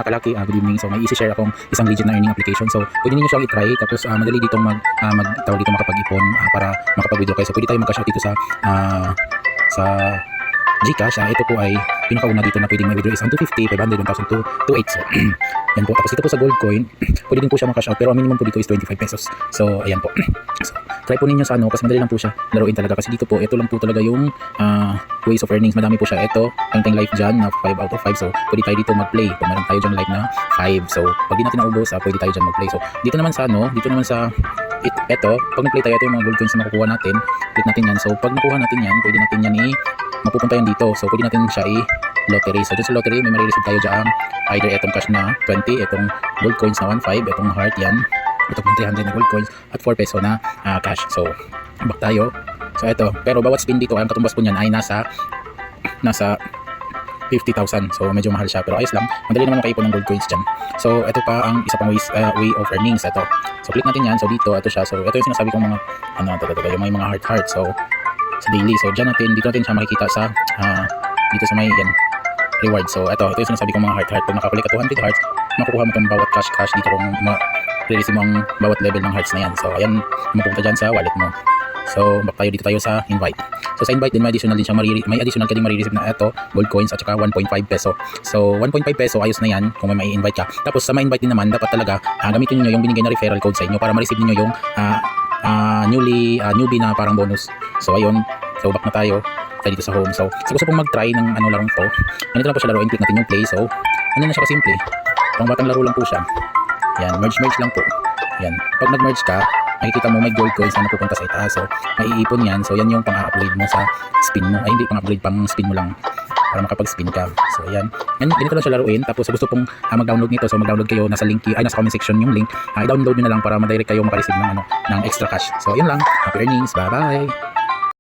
kalaki, good evening. So may share akong isang legit na earning application. So pwede niyo siyang i-try, tapos madali ditong magtawag dito makapag-ipon para makapag-withdraw kayo. So pwede tayo mag-cash out dito sa Gcash. Ito po ay pinakauna dito na pwedeng ma-withdraw is 250, 500, 1,000 to 2,800. So yan po. Tapos ito po sa gold coin, pwede din po siya mag-cash out, pero ang minimum po dito is 25 pesos. So ayan po. So try po ninyo sa kasi madali lang po siya laruin talaga, kasi dito po ito lang po talaga yung ways of earnings. Madami po siya. Ito tayong life dyan na 5 out of 5. So pwede tayo dito mag-play kung meron tayo dyan life na 5. So pag di natin naubos, pwede tayo dyan mag-play. So dito naman sa ito, pag nag-play tayo, ito yung mga gold coins na makukuha natin. Click natin yan. So pag nakuha natin yan, pwede natin yan mapupunta yan dito. So pwede natin siya lottery. So dun sa lottery, may marireceive tayo dyan either itong cash na 20, itong gold coins na 1.5, itong heart yan, itong 300 na gold coins, at 4 peso na cash. So back tayo. So ito, pero bawat spin dito, ang katumbas po niyan ay nasa 50,000. So medyo mahal siya, pero ayos lang. Madali naman makaipon ng gold coins dyan. So ito pa ang isa pang way of earnings. Ito. So click natin yan. So dito, ito siya. So ito yung sinasabi kong mga yung may mga heart. So sa daily. So dito natin siya makikita sa dito sa may yan reward. So ito yung sinasabi kong mga heart. Pag nakakulik ka 200 hearts, makukuha mo itong bawat cash dito kung ma-release mo ang bawat level ng hearts na yan. So ayan, mapupunta dyan sa wallet mo. So back tayo, dito tayo sa invite. So sa invite din may additional din siya, may additional ka din marireceive na ito, gold coins at saka 1.5 peso. So 1.5 peso ayos na yan kung may invite ka. Tapos sa ma-invite din naman, dapat talaga gamitin niyo yung binigay na referral code sa inyo para ma-receive niyo yung newbie na parang bonus. So ayun, so back na tayo dito sa home. So gusto pong mag-try ng larong to, ganito lang po siya laruin. Click natin yung play. So ano na siya kasimple, pang batang laro lang po siya. Yan, merge lang po. Yan, pag nag-merge ka, makikita mo may gold coins na napupunta sa itaas. So maiipon yan. So yan yung pang-upgrade mo sa spin mo. Ay hindi pang-upgrade, pang-spin mo lang para makapag-spin ka. So ayan, ganito lang siya laruin. Tapos gusto pong mag-download nito, so mag-download kayo, nasa comment section yung link. I-download nyo na lang para ma-direct kayo makareceive ng extra cash. So yun lang, happy earnings, bye bye.